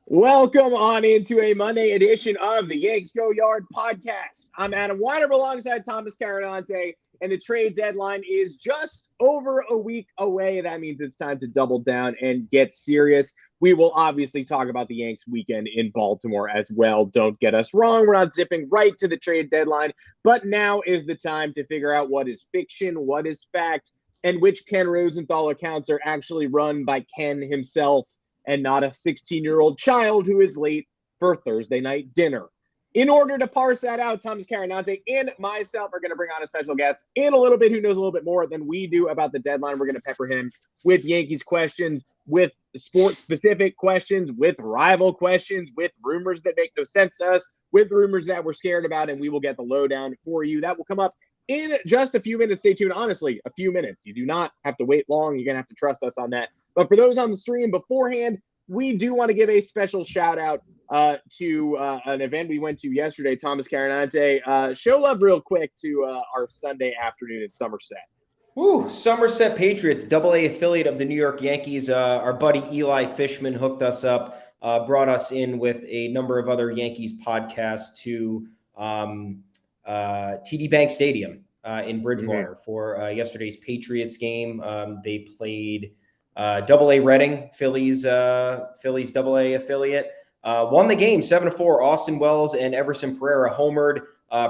Welcome on into a Monday edition of the Yanks Go Yard podcast. I'm Adam Weiner alongside Thomas Carinante, and the trade deadline is just over a week away. That means it's time to double down and get serious. We will obviously talk about the Yanks weekend in Baltimore as well. Don't get us wrong. We're not zipping right to the trade deadline, but now is the time to figure out what is fiction, what is fact, and which Ken Rosenthal accounts are actually run by Ken himself and not a 16-year-old child who is late for Thursday night dinner. In order to parse that out, Thomas Carinante and myself are going to bring on a special guest in a little bit who knows a little bit more than we do about the deadline. We're going to pepper him with Yankees questions, with sports-specific questions, with rival questions, with rumors that make no sense to us, with rumors that we're scared about, and we will get the lowdown for you. That will come up in just a few minutes. Stay tuned. Honestly, a few minutes. You do not have to wait long. You're going to have to trust us on that. But for those on the stream beforehand, we do want to give a special shout out to an event we went to yesterday. Thomas Carinante, show love real quick to our Sunday afternoon in Somerset. Woo, Somerset Patriots, AA affiliate of the New York Yankees. Our buddy Eli Fishman hooked us up, brought us in with a number of other Yankees podcasts to TD Bank Stadium in Bridgewater for yesterday's Patriots game. They played AA Reading, Phillies AA affiliate. Won the game 7-4. Austin Wells and Everson Pereira homered.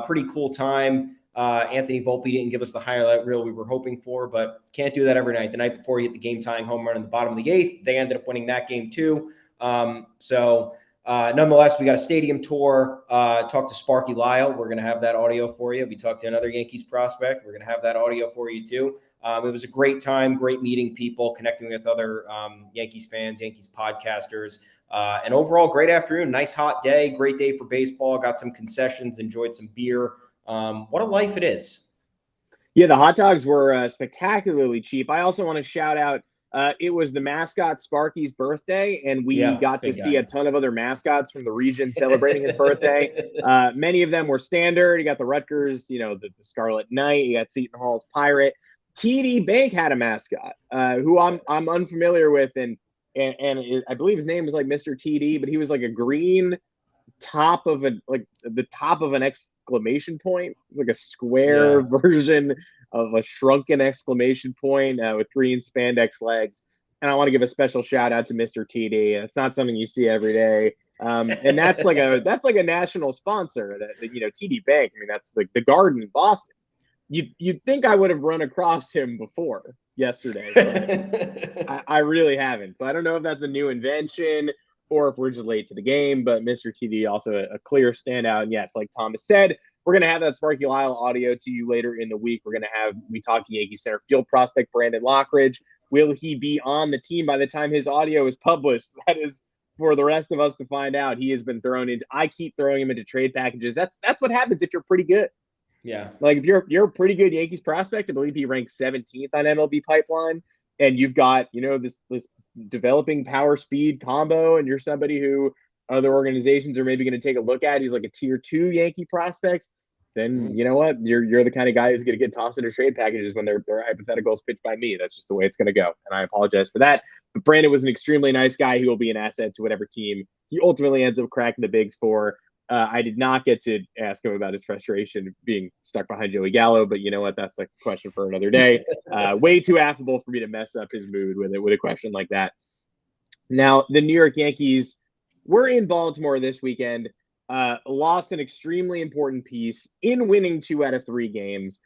Pretty cool time. Anthony Volpe didn't give us the highlight reel we were hoping for, but can't do that every night. The night before, he hit the game-tying home run in the bottom of the eighth. They ended up winning that game too. Nonetheless, we got a stadium tour. Talked to Sparky Lyle. We're going to have that audio for you. We talked to another Yankees prospect. We're going to have that audio for you too. It was a great time, great meeting people, connecting with other Yankees fans, Yankees podcasters, and overall great afternoon. Nice hot day, great day for baseball. Got some concessions, enjoyed some beer. What a life it is. Yeah, the hot dogs were spectacularly cheap. I also want to shout out, it was the mascot Sparky's birthday, and we got to see a ton of other mascots from the region celebrating his birthday. Many of them were standard. You got the Rutgers, the Scarlet Knight. You got Seton Hall's Pirate. TD Bank had a mascot who I'm unfamiliar with, and I believe his name was like Mr. TD, but he was like a green top of the top of an exclamation point. It was like a square version of a shrunken exclamation point with green spandex legs. And I want to give a special shout out to Mr. TD. It's not something you see every day. And that's like a national sponsor that TD Bank. I mean, that's like the Garden in Boston. You'd think I would have run across him before yesterday, but I really haven't. So I don't know if that's a new invention or if we're just late to the game, but Mr. TD also a clear standout. And yes, like Thomas said, we're going to have that Sparky Lyle audio to you later in the week. We talked to Yankee center field prospect Brandon Lockridge. Will he be on the team by the time his audio is published? That is for the rest of us to find out. He has been thrown into, I keep throwing him into trade packages. That's what happens if you're pretty good. Yeah. Like if you're a pretty good Yankees prospect, I believe he ranks 17th on MLB Pipeline, and you've got, this developing power speed combo, and you're somebody who other organizations are maybe going to take a look at. He's like a tier 2 Yankee prospect. Then you know what? You're the kind of guy who's going to get tossed into trade packages when they're hypotheticals pitched by me. That's just the way it's going to go, and I apologize for that. But Brandon was an extremely nice guy who will be an asset to whatever team he ultimately ends up cracking the bigs for. I did not get to ask him about his frustration being stuck behind Joey Gallo, but you know what? That's a question for another day. Way too affable for me to mess up his mood with a question like that. Now, the New York Yankees were in Baltimore this weekend, lost an extremely important piece in winning 2 out of 3 games.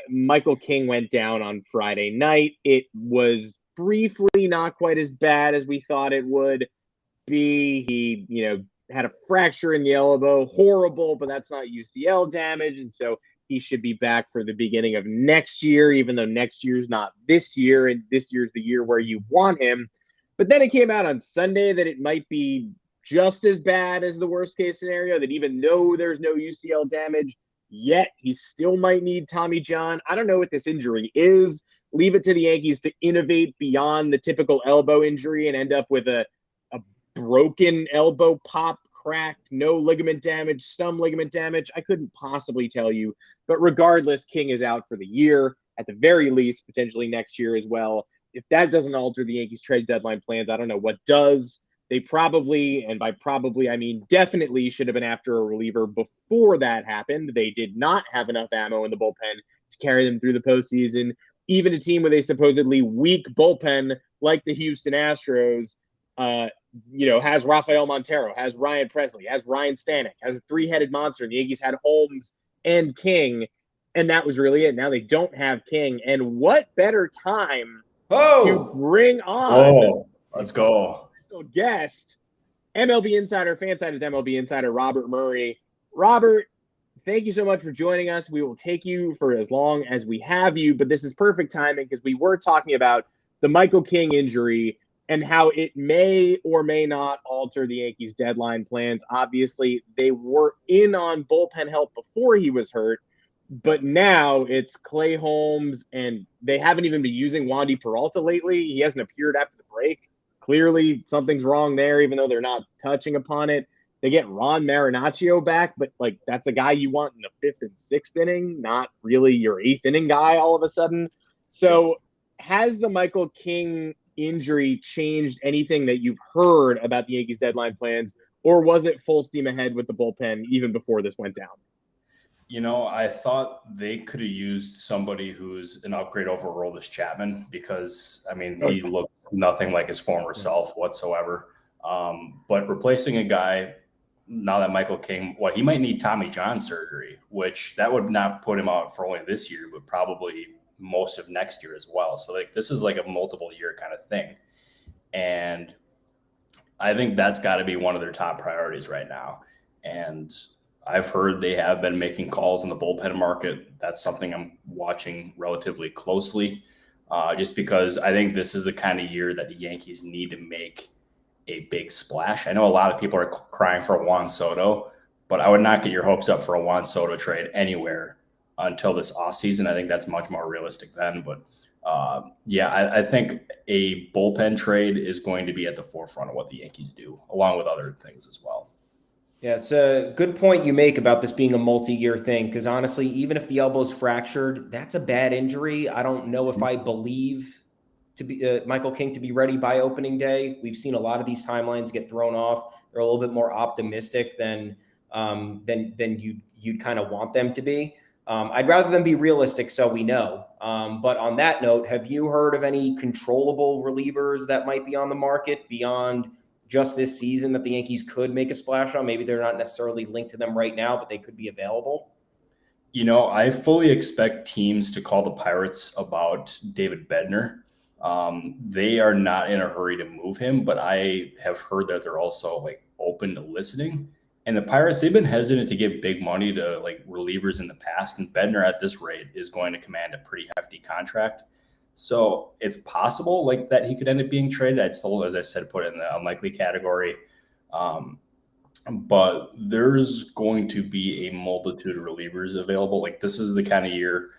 Michael King went down on Friday night. It was briefly not quite as bad as we thought it would be. He, had a fracture in the elbow, horrible, but that's not UCL damage, and so he should be back for the beginning of next year, even though next year's not this year, and this year's the year where you want him. But then it came out on Sunday that it might be just as bad as the worst case scenario, that even though there's no UCL damage, yet he still might need Tommy John. I don't know what this injury is. Leave it to the Yankees to innovate beyond the typical elbow injury and end up with a broken elbow, pop, crack, no ligament damage, some ligament damage. I couldn't possibly tell you. But regardless, King is out for the year, at the very least, potentially next year as well. If that doesn't alter the Yankees trade deadline plans, I don't know what does. They probably, and by probably I mean definitely, should have been after a reliever before that happened. They did not have enough ammo in the bullpen to carry them through the postseason. Even a team with a supposedly weak bullpen like the Houston Astros, has Rafael Montero, has Ryan Presley, has Ryan Stanek, has a three-headed monster. The Yankees had Holmes and King, and that was really it. Now they don't have King, and what better time to bring on let's go. Guest, MLB Insider, Fansided MLB Insider, Robert Murray. Robert, thank you so much for joining us. We will take you for as long as we have you, but this is perfect timing because we were talking about the Michael King injury and how it may or may not alter the Yankees' deadline plans. Obviously, they were in on bullpen help before he was hurt, but now it's Clay Holmes, and they haven't even been using Wandy Peralta lately. He hasn't appeared after the break. Clearly, something's wrong there, even though they're not touching upon it. They get Ron Marinaccio back, but that's a guy you want in the fifth and sixth inning, not really your eighth inning guy all of a sudden. So has the Michael King injury changed anything that you've heard about the Yankees deadline plans, or was it full steam ahead with the bullpen even before this went down? I thought they could have used somebody who's an upgrade over Aroldis Chapman because, he looked nothing like his former self whatsoever. But replacing a guy, now that Michael King, he might need Tommy John surgery, which that would not put him out for only this year, but probably most of next year as well. So this is a multiple year kind of thing. And I think that's got to be one of their top priorities right now. And I've heard they have been making calls in the bullpen market. That's something I'm watching relatively closely, just because I think this is the kind of year that the Yankees need to make a big splash. I know a lot of people are crying for Juan Soto, but I would not get your hopes up for a Juan Soto trade anywhere until this offseason. I think that's much more realistic then. But I think a bullpen trade is going to be at the forefront of what the Yankees do, along with other things as well. Yeah, it's a good point you make about this being a multi-year thing, because honestly, even if the elbow's fractured, that's a bad injury. I don't know if I believe to be Michael King to be ready by opening day. We've seen a lot of these timelines get thrown off. They're a little bit more optimistic than you'd kind of want them to be. I'd rather them be realistic so we know. But on that note, have you heard of any controllable relievers that might be on the market beyond just this season that the Yankees could make a splash on? Maybe they're not necessarily linked to them right now, but they could be available. I fully expect teams to call the Pirates about David Bednar. They are not in a hurry to move him, but I have heard that they're also open to listening. And the Pirates, they've been hesitant to give big money to relievers in the past. And Bednar at this rate is going to command a pretty hefty contract. So it's possible that he could end up being traded. I'd still, as I said, put it in the unlikely category. But there's going to be a multitude of relievers available. This is the kind of year.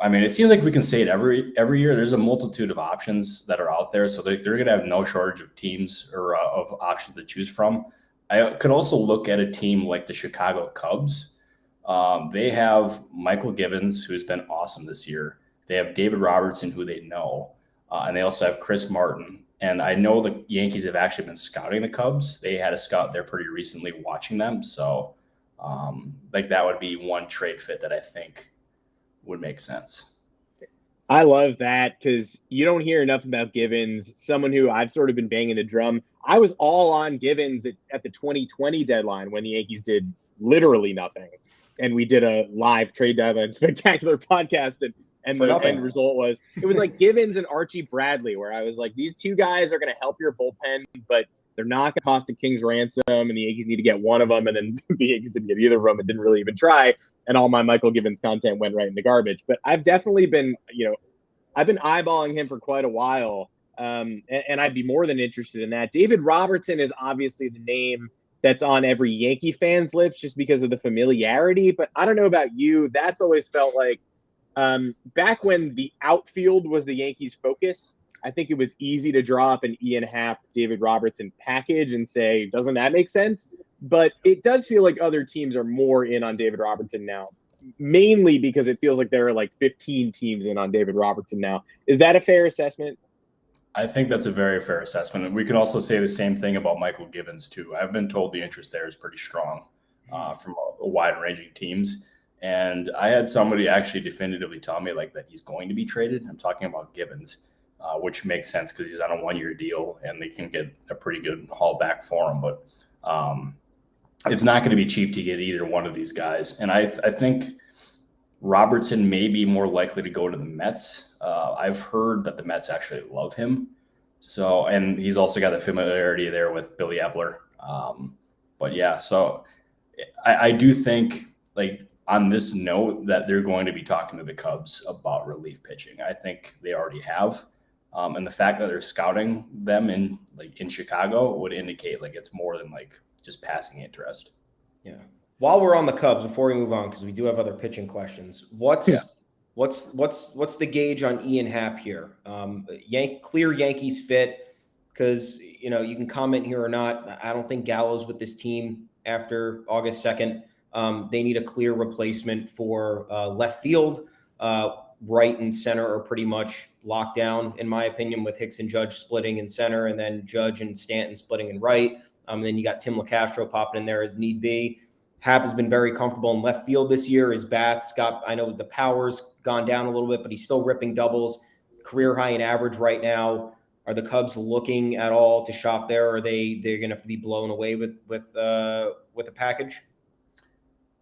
It seems like we can say it every year. There's a multitude of options that are out there. So they're going to have no shortage of teams or of options to choose from. I could also look at a team like the Chicago Cubs. They have Michael Givens, who's been awesome this year. They have David Robertson, who they know, and they also have Chris Martin. And I know the Yankees have actually been scouting the Cubs. They had a scout there pretty recently watching them. So that would be one trade fit that I think would make sense. I love that because you don't hear enough about Givens, someone who I've sort of been banging the drum. I was all on Givens at the 2020 deadline when the Yankees did literally nothing. And we did a live trade deadline spectacular podcast, and the end result was it was Givens and Archie Bradley, where I was like, these two guys are going to help your bullpen, but they're not going to cost a king's ransom, and the Yankees need to get one of them, and then the Yankees didn't get either of them and didn't really even try, and all my Michael Givens content went right in the garbage. But I've definitely been, I've been eyeballing him for quite a while, and I'd be more than interested in that. David Robertson is obviously the name that's on every Yankee fan's lips just because of the familiarity, but I don't know about you. That's always felt like back when the outfield was the Yankees' focus, I think it was easy to draw up an Ian Happ, David Robertson package and say, doesn't that make sense? But it does feel like other teams are more in on David Robertson now, mainly because it feels like there are 15 teams in on David Robertson now. Is that a fair assessment? I think that's a very fair assessment. And we can also say the same thing about Michael Givens, too. I've been told the interest there is pretty strong from a wide ranging teams. And I had somebody actually definitively tell me like that he's going to be traded. I'm talking about Givens, which makes sense because he's on a 1-year deal and they can get a pretty good haul back for him. But it's not going to be cheap to get either one of these guys. And I think Robertson may be more likely to go to the Mets. I've heard that the Mets actually love him. So, and he's also got the familiarity there with Billy Epler. But yeah, so I do think like on this note that they're going to be talking to the Cubs about relief pitching. I think they already have. And the fact that they're scouting them in Chicago would indicate like it's more than like just passing interest. Yeah. While we're on the Cubs, before we move on, because we do have other pitching questions, what's the gauge on Ian Happ here? Clear Yankees fit, because you can comment here or not. I don't think Gallo's with this team after August 2nd. They need a clear replacement for left field. Right and center are pretty much locked down, in my opinion, with Hicks and Judge splitting in center, and then Judge and Stanton splitting in right. Then you got Tim LaCastro popping in there as need be. Happ has been very comfortable in left field this year. His bats I know the power's gone down a little bit, but he's still ripping doubles, career high in average right now. Are the Cubs looking at all to shop there? Or they're going to have to be blown away with a package?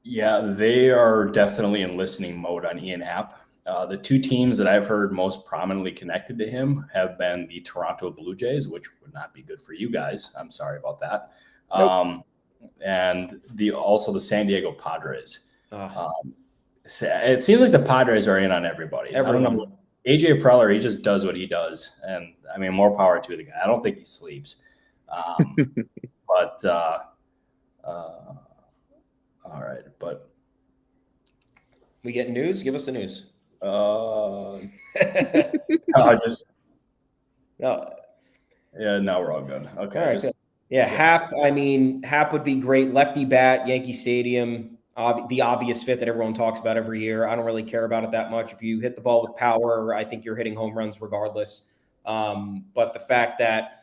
Yeah, they are definitely in listening mode on Ian Happ. The two teams that I've heard most prominently connected to him have been the Toronto Blue Jays, which would not be good for you guys. I'm sorry about that. Nope. And also the San Diego Padres. It seems like the Padres are in on everybody. Everyone. I don't know. AJ Preller, he just does what he does. And I mean, more power to the guy. I don't think he sleeps. But all right. But we get news? Give us the news. No. Yeah, no, we're all good. Okay. All right, good. Yeah, Happ. I mean, Happ would be great. Lefty bat, Yankee Stadium, the obvious fit that everyone talks about every year. I don't really care about it that much. If you hit the ball with power, I think you're hitting home runs regardless. But the fact that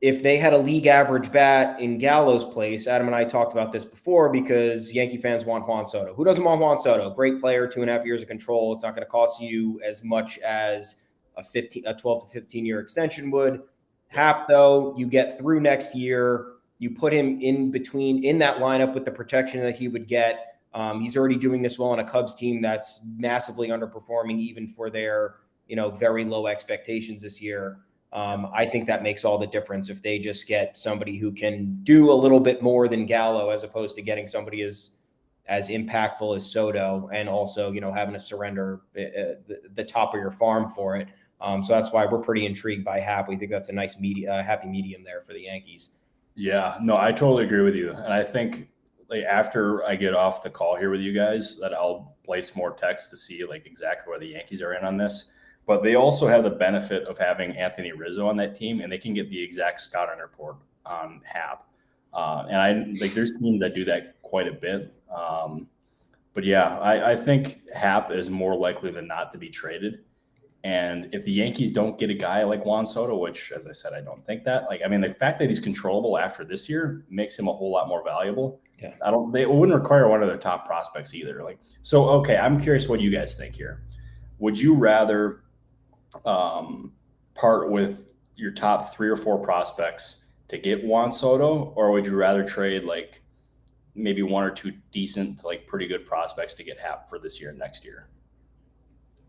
if they had a league average bat in Gallo's place, Adam and I talked about this before because Yankee fans want Juan Soto. Who doesn't want Juan Soto? Great player, 2.5 years of control. It's not going to cost you as much as a 12 to 15 year extension would. Happ, though, you get through next year. You put him in that lineup with the protection that he would get. He's already doing this well on a Cubs team that's massively underperforming, even for their very low expectations this year. I think that makes all the difference if they just get somebody who can do a little bit more than Gallo, as opposed to getting somebody as impactful as Soto, and also having to surrender the top of your farm for it. So that's why we're pretty intrigued by Happ. We think that's a nice happy medium there for the Yankees. Yeah, no, I totally agree with you. And I think after I get off the call here with you guys, that I'll place more text to see exactly where the Yankees are in on this. But they also have the benefit of having Anthony Rizzo on that team, and they can get the exact scouting report on Happ. And there's teams that do that quite a bit. But yeah, I think Happ is more likely than not to be traded. And if the Yankees don't get a guy like Juan Soto, which, as I said, I don't think that. The fact that he's controllable after this year makes him a whole lot more valuable. Yeah. They wouldn't require one of their top prospects either. Okay, I'm curious what you guys think here. Would you rather part with your top 3 or 4 prospects to get Juan Soto, or would you rather trade maybe 1 or 2 decent, pretty good prospects to get Happ for this year and next year?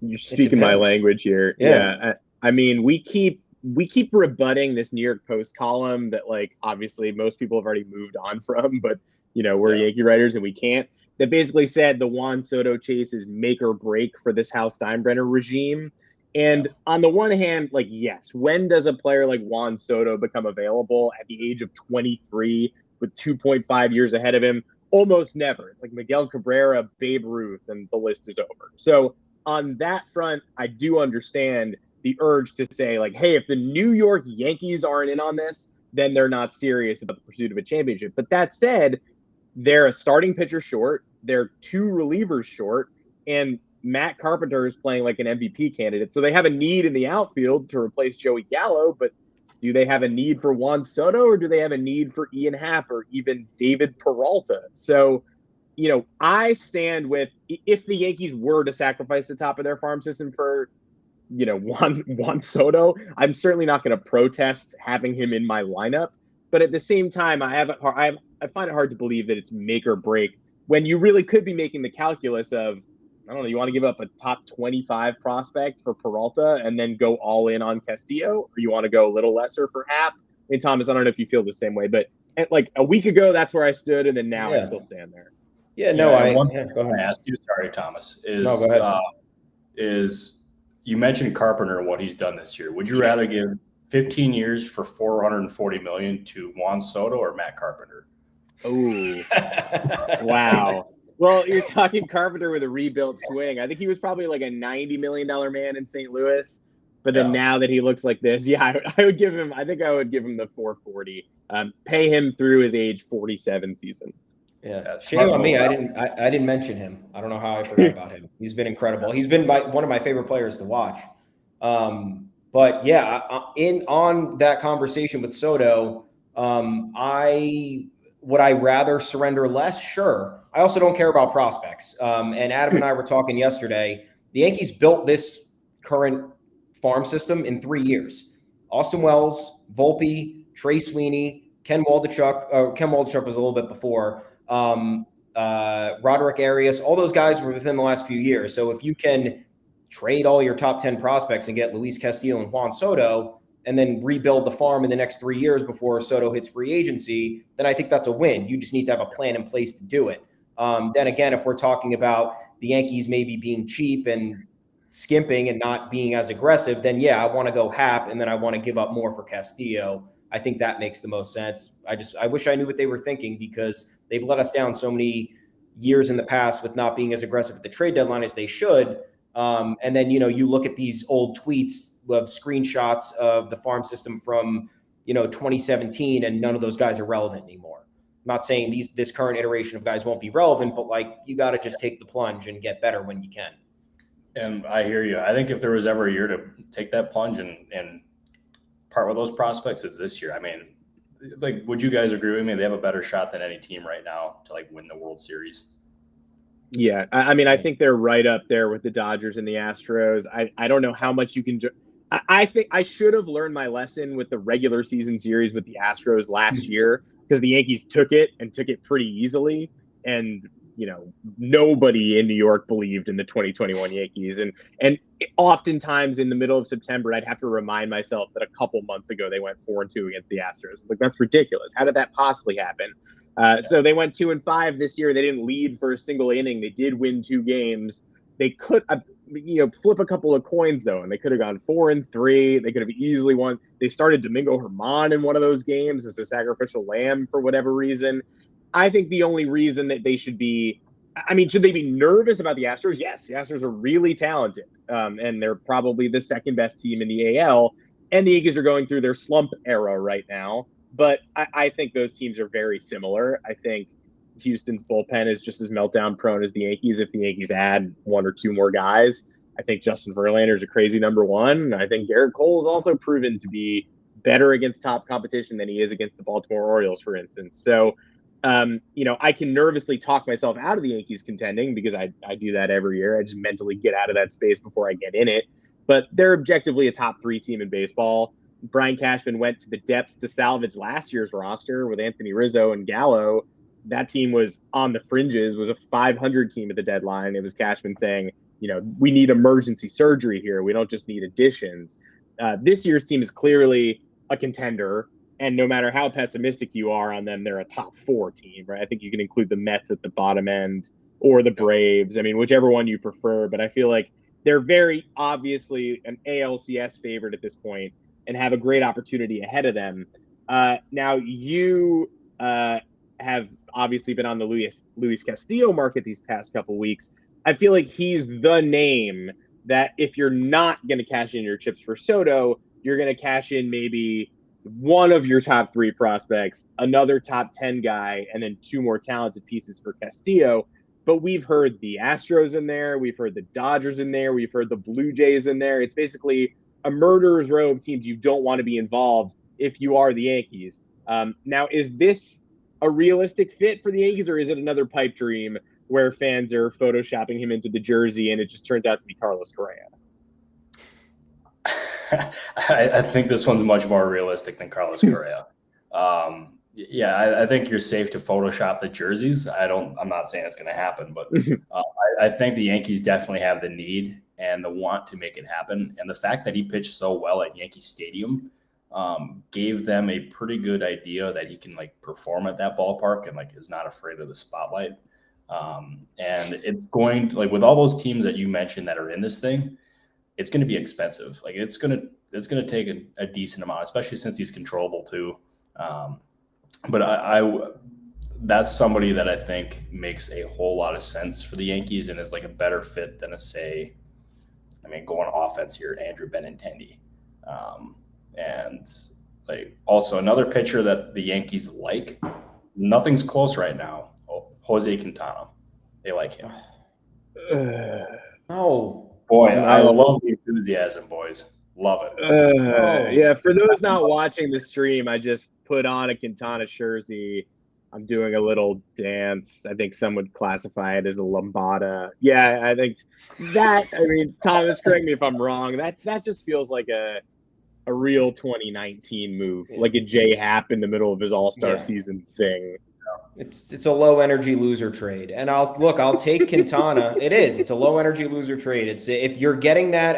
You're speaking my language here. Yeah. I mean, we keep rebutting this New York Post column that obviously most people have already moved on from, but we're Yankee writers and we can't. That basically said the Juan Soto chase is make or break for this Hal Steinbrenner regime. And on the one hand, yes, when does a player like Juan Soto become available? At the age of 23 with 2.5 years ahead of him? Almost never. It's like Miguel Cabrera, Babe Ruth, and the list is over. So on that front, I do understand the urge to say, hey, if the New York Yankees aren't in on this, then they're not serious about the pursuit of a championship. But that said, they're a starting pitcher short. They're 2 relievers short. And Matt Carpenter is playing like an MVP candidate. So they have a need in the outfield to replace Joey Gallo, but do they have a need for Juan Soto, or do they have a need for Ian Happ or even David Peralta? So, I stand with, if the Yankees were to sacrifice the top of their farm system for, Juan Soto, I'm certainly not going to protest having him in my lineup. But at the same time, I find it hard to believe that it's make or break when you really could be making the calculus of, I don't know, you want to give up a top 25 prospect for Peralta and then go all in on Castillo, or you want to go a little lesser for Happ? And Thomas, I don't know if you feel the same way, but like a week ago, that's where I stood, and then now I still stand there. Yeah, no, one thing I want to ask you, sorry, Thomas, is no, go ahead. Is you mentioned Carpenter and what he's done this year. Would you rather give 15 years for $440 million to Juan Soto or Matt Carpenter? Oh, wow. Well, you're talking Carpenter with a rebuilt swing. I think he was probably like a $90 million man in St. Louis. But then now that he looks like this, I would give him the 440. Pay him through his age 47 season. Yeah, shame on me. I didn't mention him. I don't know how I forgot about him. He's been incredible. He's been one of my favorite players to watch. But yeah, on that conversation with Soto, would I rather surrender less? Sure. I also don't care about prospects. And Adam and I were talking yesterday. The Yankees built this current farm system in 3 years. Austin Wells, Volpe, Trey Sweeney, Ken Waldichuk. Ken Waldichuk was a little bit before. Roderick Arias, all those guys were within the last few years. So if you can trade all your top 10 prospects and get Luis Castillo and Juan Soto and then rebuild the farm in the next 3 years before Soto hits free agency, then I think that's a win. You just need to have a plan in place to do it. Then again, if we're talking about the Yankees maybe being cheap and skimping and not being as aggressive, then yeah, I want to go Happ and then I want to give up more for Castillo. I think that makes the most sense. I wish I knew what they were thinking, because they've let us down so many years in the past with not being as aggressive at the trade deadline as they should. And then, you look at these old tweets of screenshots of the farm system from, 2017, and none of those guys are relevant anymore. I'm not saying this current iteration of guys won't be relevant, but like, you got to just take the plunge and get better when you can. And I hear you. I think if there was ever a year to take that plunge and part with those prospects, it's this year. I mean, like, would you guys agree with me? They have a better shot than any team right now to like win the World Series. Yeah, I mean, I think they're right up there with the Dodgers and the Astros. I don't know how much you can do. I think I should have learned my lesson with the regular season series with the Astros last year, because the Yankees took it pretty easily. And, nobody in New York believed in the 2021 Yankees. And oftentimes in the middle of September, I'd have to remind myself that a couple months ago they went 4-2 against the Astros. Like, that's ridiculous. How did that possibly happen? So they went 2-5 this year. They didn't lead for a single inning. They did win 2 games. They could, flip a couple of coins though, and they could have gone 4-3. They could have easily won. They started Domingo Germán in one of those games as a sacrificial lamb for whatever reason. I think the only reason that they should be, should they be nervous about the Astros? Yes, the Astros are really talented, and they're probably the second best team in the AL. And the Yankees are going through their slump era right now. But I think those teams are very similar. I think Houston's bullpen is just as meltdown prone as the Yankees if the Yankees add 1 or 2 more guys. I think Justin Verlander is a crazy number 1. I think Garrett Cole is also proven to be better against top competition than he is against the Baltimore Orioles, for instance. So, I can nervously talk myself out of the Yankees contending, because I do that every year. I just mentally get out of that space before I get in it. But they're objectively a top 3 team in baseball. Brian Cashman went to the depths to salvage last year's roster with Anthony Rizzo and Gallo. That team was on the fringes, was a 500 team at the deadline. It was Cashman saying, we need emergency surgery here. We don't just need additions. This year's team is clearly a contender. And no matter how pessimistic you are on them, they're a top 4 team, right? I think you can include the Mets at the bottom end or the Braves. I mean, whichever one you prefer. But I feel like they're very obviously an ALCS favorite at this point and have a great opportunity ahead of them. Now, you have obviously been on the Luis Castillo market these past couple weeks. I feel like he's the name that if you're not going to cash in your chips for Soto, you're going to cash in maybe one of your top 3 prospects, another top 10 guy, and then 2 more talented pieces for Castillo. but we've heard the Astros in there, we've heard the Dodgers in there, we've heard the Blue Jays in there. It's basically a murderer's row of teams you don't want to be involved if you are the Yankees. Now, is this a realistic fit for the Yankees, or is it another pipe dream where fans are photoshopping him into the jersey and it just turns out to be Carlos Correa? I think this one's much more realistic than Carlos Correa. I think you're safe to Photoshop the jerseys. I'm not saying it's going to happen, but I think the Yankees definitely have the need and the want to make it happen. And the fact that he pitched so well at Yankee Stadium gave them a pretty good idea that he can like perform at that ballpark and like is not afraid of the spotlight. And it's going to, like, with all those teams that you mentioned that are in this thing, it's going to be expensive. Like it's going to take a decent amount, especially since he's controllable too. But that's somebody that I think makes a whole lot of sense for the Yankees and is like a better fit than going offense here, Andrew Benintendi. And like also another pitcher that the Yankees like, nothing's close right now. Jose Quintana. They like him. Oh. Boy, I love the enthusiasm, boys. Love it. Yeah, for those not watching the stream, I just put on a Quintana jersey. I'm doing a little dance. I think some would classify it as a lambada. Yeah, I think that, Thomas, correct me if I'm wrong, that just feels like a real 2019 move, like a J-Hap in the middle of his All-Star season thing. It's a low energy loser trade. And I'll take Quintana. It's a low energy loser trade. It's if you're getting that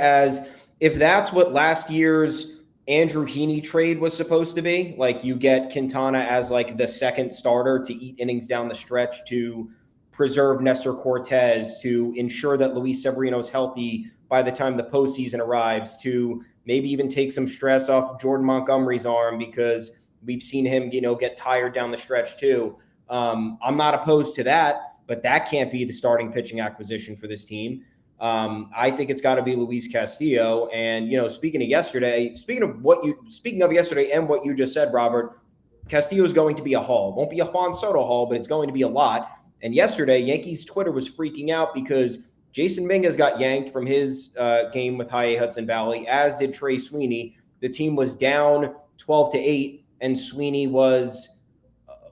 if that's what last year's Andrew Heaney trade was supposed to be, like you get Quintana as like the second starter to eat innings down the stretch, to preserve Nestor Cortez, to ensure that Luis Severino's healthy by the time the postseason arrives, to maybe even take some stress off Jordan Montgomery's arm because we've seen him, get tired down the stretch too. I'm not opposed to that, but that can't be the starting pitching acquisition for this team. I think it's got to be Luis Castillo. And, speaking of yesterday and what you just said, Robert, Castillo is going to be a haul. It won't be a Juan Soto haul, but it's going to be a lot. And yesterday, Yankees Twitter was freaking out because Jason Mingus got yanked from his game with High A Hudson Valley, as did Trey Sweeney. The team was down 12-8, and Sweeney was,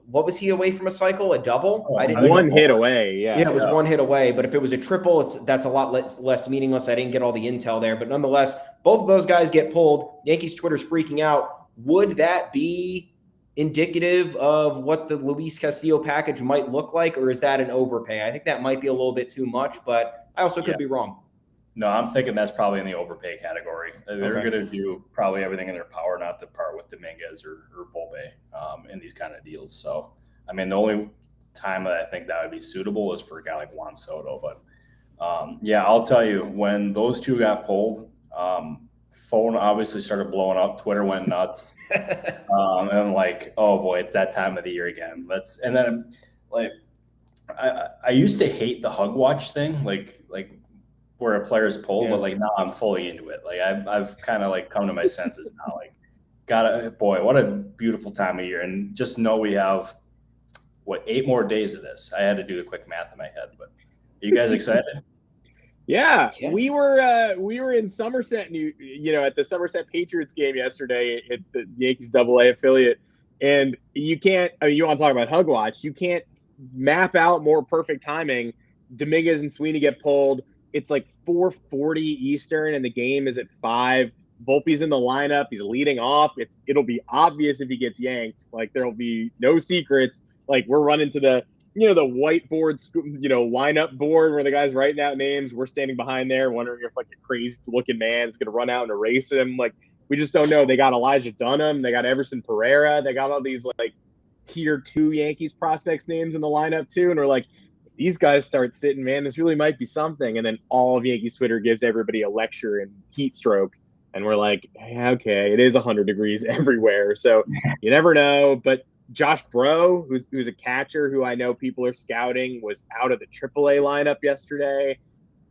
what was he away from a cycle? A double? One hit away. Yeah. Yeah, it was one hit away. But if it was a triple, that's a lot less meaningless. I didn't get all the intel there. But nonetheless, both of those guys get pulled. Yankees Twitter's freaking out. Would that be indicative of what the Luis Castillo package might look like, or is that an overpay? I think that might be a little bit too much, but I also could be wrong. No, I'm thinking that's probably in the overpay category. They're going to do probably everything in their power not to part with Dominguez or Volpe in these kind of deals. So, the only time that I think that would be suitable is for a guy like Juan Soto. But, I'll tell you, when those two got pulled, phone obviously started blowing up. Twitter went nuts. And I'm like, oh, boy, it's that time of the year again. I used to hate the hug watch thing, like where a player's pulled, but like now I'm fully into it. Like I've kind of like come to my senses now. Like, what a beautiful time of year. And just know we have 8 more days of this. I had to do the quick math in my head, but are you guys excited? Yeah. We were in Somerset, at the Somerset Patriots game yesterday at the Yankees AA affiliate. And you can't, you want to talk about hug watch. You can't map out more perfect timing. Dominguez and Sweeney get pulled. It's like 4:40 Eastern, and the game is at 5. Volpe's in the lineup. He's leading off. It'll be obvious if he gets yanked. Like, there'll be no secrets. Like, we're running to the whiteboard, lineup board where the guy's writing out names. We're standing behind there wondering if like a crazy looking man is going to run out and erase him. Like, we just don't know. They got Elijah Dunham. They got Everson Pereira. They got all these like tier 2 Yankees prospects names in the lineup too. And we're like, these guys start sitting, man, this really might be something. And then all of Yankees Twitter gives everybody a lecture in heat stroke. And we're like, hey, okay, it is 100 degrees everywhere. So you never know. But Josh Bro, who's a catcher who I know people are scouting, was out of the AAA lineup yesterday.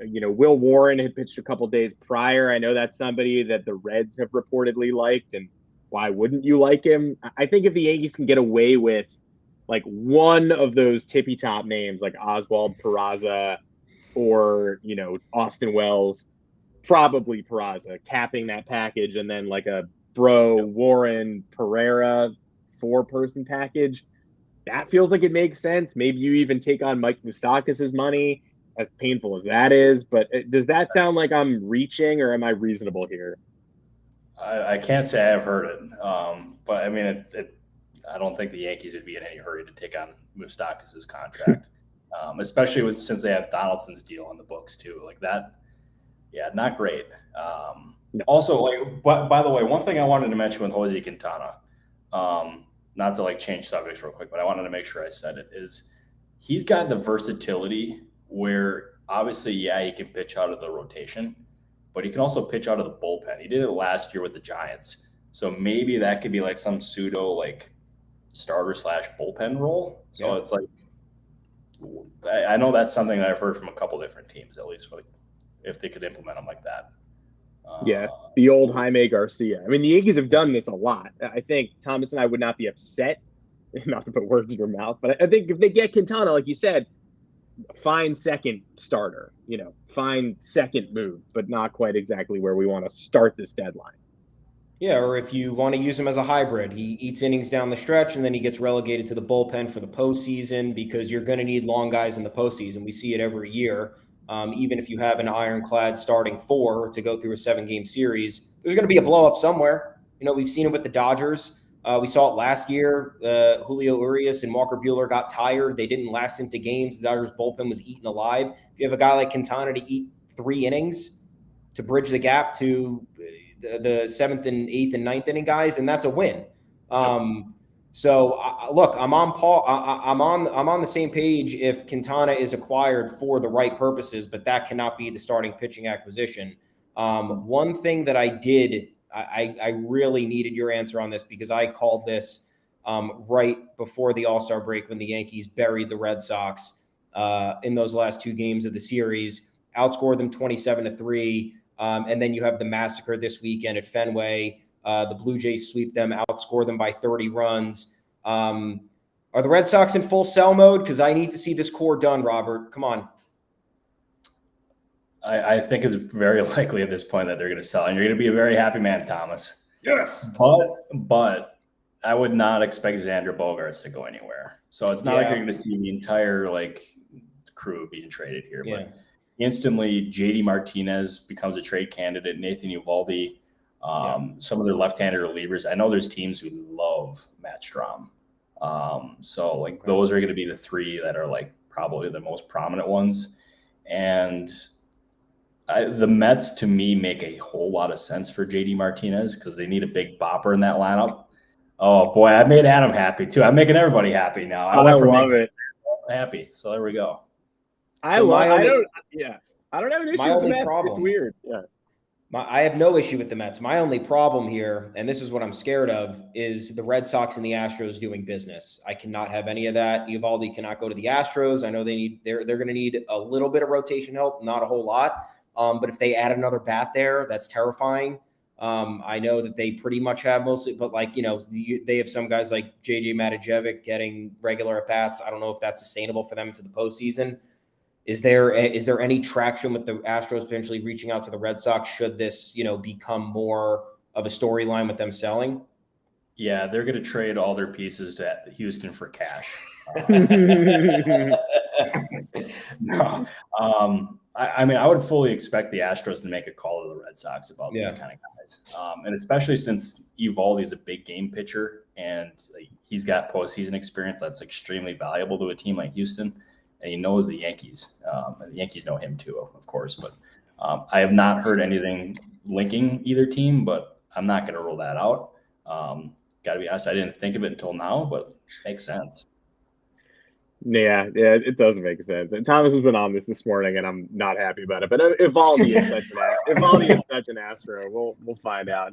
Will Warren had pitched a couple days prior. I know that's somebody that the Reds have reportedly liked. And why wouldn't you like him? I think if the Yankees can get away with like one of those tippy top names like Oswald Peraza or, Austin Wells, probably Peraza, capping that package, and then like a Bro, Warren, Pereira 4-person package. That feels like it makes sense. Maybe you even take on Mike Moustakas' money, as painful as that is. But does that sound like I'm reaching, or am I reasonable here? I can't say I've heard it, but I mean, I don't think the Yankees would be in any hurry to take on Moustakas' contract, especially since they have Donaldson's deal on the books too. Like that, yeah, not great. Also, like, by the way, one thing I wanted to mention with Jose Quintana, not to like change subjects real quick, but I wanted to make sure I said it, is he's got the versatility where obviously, yeah, he can pitch out of the rotation, but he can also pitch out of the bullpen. He did it last year with the Giants. So maybe that could be like some pseudo like starter / bullpen role. So It's like, I know that's something that I've heard from a couple different teams, at least like, if they could implement them like that. Yeah, the old Jaime Garcia. I mean, the Yankees have done this a lot. I think Thomas and I would not be upset, not to put words in your mouth, but I think if they get Quintana, like you said, fine second starter, fine second move, but not quite exactly where we want to start this deadline. Yeah, or if you want to use him as a hybrid, he eats innings down the stretch and then he gets relegated to the bullpen for the postseason because you're going to need long guys in the postseason. We see it every year. Even if you have an ironclad starting 4 to go through a 7-game series, there's going to be a blow up somewhere. We've seen it with the Dodgers. We saw it last year. Julio Urias and Walker Buehler got tired. They didn't last into games. The Dodgers bullpen was eaten alive. If you have a guy like Quintana to eat 3 innings to bridge the gap to the 7th and 8th and 9th inning guys, and that's a win. So look, I'm on the same page if Quintana is acquired for the right purposes, but that cannot be the starting pitching acquisition. One thing that I really needed your answer on this because I called this right before the All-Star break when the Yankees buried the Red Sox in those last 2 games of the series, outscored them 27-3. And then you have the massacre this weekend at Fenway. The Blue Jays sweep them, outscore them by 30 runs. Are the Red Sox in full sell mode? Because I need to see this core done, Robert. Come on. I think it's very likely at this point that they're going to sell, and you're going to be a very happy man, Thomas. Yes. But I would not expect Xander Bogaerts to go anywhere. So it's not like you're going to see the entire crew being traded here. Yeah. But instantly, JD Martinez becomes a trade candidate. Nathan Eovaldi, some of their left-handed relievers. I know there's teams who love Matt Strahm. Those are going to be the 3 that are probably the most prominent ones. And the Mets, to me, make a whole lot of sense for JD Martinez because they need a big bopper in that lineup. Oh, boy, I made Adam happy, too. I'm making everybody happy now. I love it. Happy. So there we go. I don't have an issue with the Mets. Problem. It's weird. Yeah. I have no issue with the Mets. My only problem here, and this is what I'm scared of, is the Red Sox and the Astros doing business. I cannot have any of that. Eovaldi cannot go to the Astros. I know they're going to need a little bit of rotation help, not a whole lot. But if they add another bat there, that's terrifying. I know that they pretty much have mostly, but they have some guys like JJ Matijevic getting regular at bats. I don't know if that's sustainable for them into the postseason. Is there any traction with the Astros potentially reaching out to the Red Sox? Should this, become more of a storyline with them selling? Yeah, they're going to trade all their pieces to Houston for cash. No. I mean, I would fully expect the Astros to make a call to the Red Sox about these kind of guys. And especially since Eovaldi is a big game pitcher and he's got postseason experience that's extremely valuable to a team like Houston. And he knows the Yankees. And the Yankees know him too, of course. But I have not heard anything linking either team, but I'm not going to rule that out. Got to be honest, I didn't think of it until now, but it makes sense. Yeah, it does make sense. And Thomas has been on this morning, and I'm not happy about it. But Eovaldi is such an Astro. We'll find out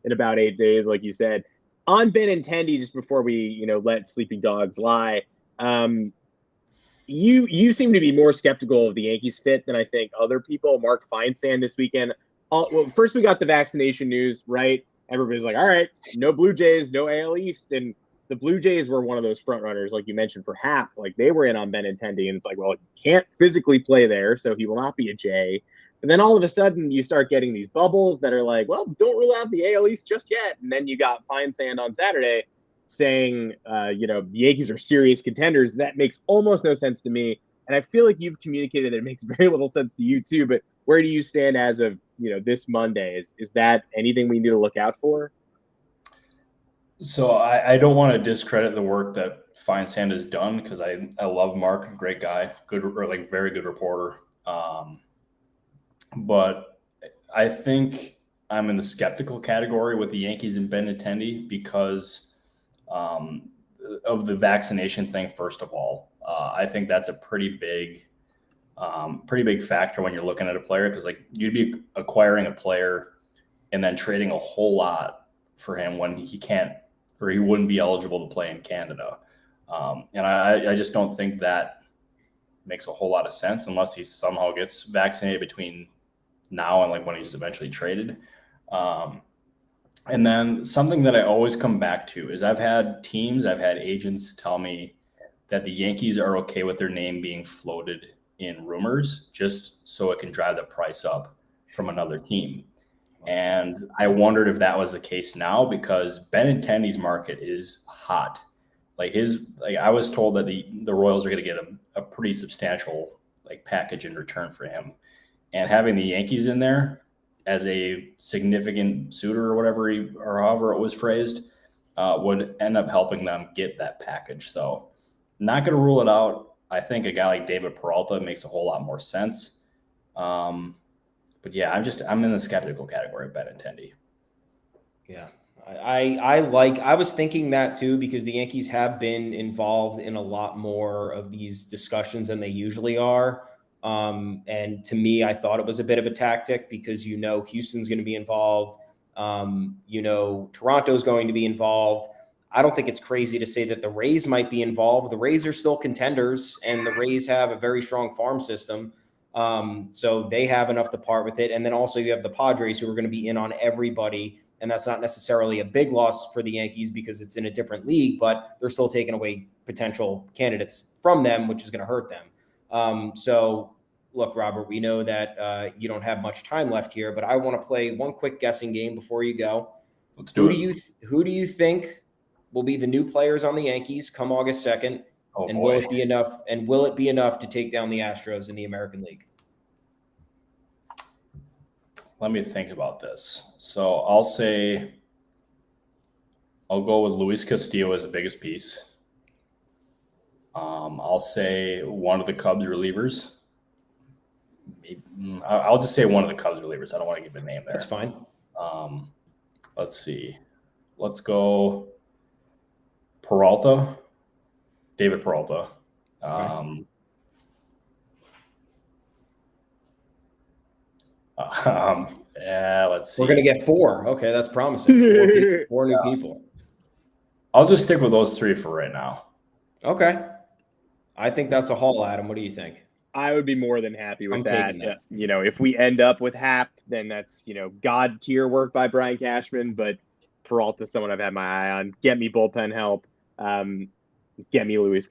in about 8 days, like you said. On Benintendi, just before we let sleeping dogs lie. You seem to be more skeptical of the Yankees fit than I think other people. Mark Feinsand this weekend. First we got the vaccination news, right? Everybody's like, all right, no Blue Jays, no AL East. And the Blue Jays were one of those front runners, like you mentioned, for Hap. Like they were in on Benintendi, and it's like, well, he can't physically play there, so he will not be a Jay. And then all of a sudden, you start getting these bubbles that are like, well, don't rule out the AL East just yet. And then you got Feinsand on Saturday saying, the Yankees are serious contenders. That makes almost no sense to me. And I feel like you've communicated that it makes very little sense to you too. But where do you stand as of this Monday? Is that anything we need to look out for? So I don't want to discredit the work that Feinsand has done, because I love Mark, great guy, good, or like very good reporter. But I think I'm in the skeptical category with the Yankees and Benintendi because of the vaccination thing. First of all, I think that's a pretty big factor when you're looking at a player, because like you'd be acquiring a player and then trading a whole lot for him when he can't, or he wouldn't be eligible to play in Canada. And I just don't think that makes a whole lot of sense unless he somehow gets vaccinated between now and like when he's eventually traded. And then something that I always come back to is I've had agents tell me that the Yankees are okay with their name being floated in rumors just so it can drive the price up from another team. And I wondered if that was the case now, because Benintendi's market is hot. Like I was told that the Royals are going to get a pretty substantial like package in return for him. And having the Yankees in there as a significant suitor or whatever, or however it was phrased, would end up helping them get that package. So not going to rule it out. I think a guy like David Peralta makes a whole lot more sense. But yeah, I'm in the skeptical category of Benintendi. Yeah. I was thinking that too, because the Yankees have been involved in a lot more of these discussions than they usually are. And to me, I thought it was a bit of a tactic because, Houston's going to be involved. Toronto's going to be involved. I don't think it's crazy to say that the Rays might be involved. The Rays are still contenders, and the Rays have a very strong farm system. So they have enough to part with it. And then also you have the Padres, who are going to be in on everybody. And that's not necessarily a big loss for the Yankees because it's in a different league, but they're still taking away potential candidates from them, which is going to hurt them. So look, Robert, we know that you don't have much time left here, but I want to play one quick guessing game before you go. Let's do it. Who do you think will be the new players on the Yankees come August 2nd? And will it be enough? And will it be enough to take down the Astros in the American League? Let me think about this. So I'll go with Luis Castillo as the biggest piece. I'll say one of the Cubs relievers. I'll just say one of the Cubs relievers. I don't want to give a name there. That's fine. Let's see. Let's go Peralta. David Peralta. Okay. Let's see. We're going to get 4. Okay, that's promising. 4 new people. I'll just stick with those 3 for right now. Okay. I think that's a haul, Adam. What do you think? I would be more than happy with that. Taking that. If we end up with Hap, then that's, God tier work by Brian Cashman. But Peralta's someone I've had my eye on. Get me bullpen help. Get me Luis.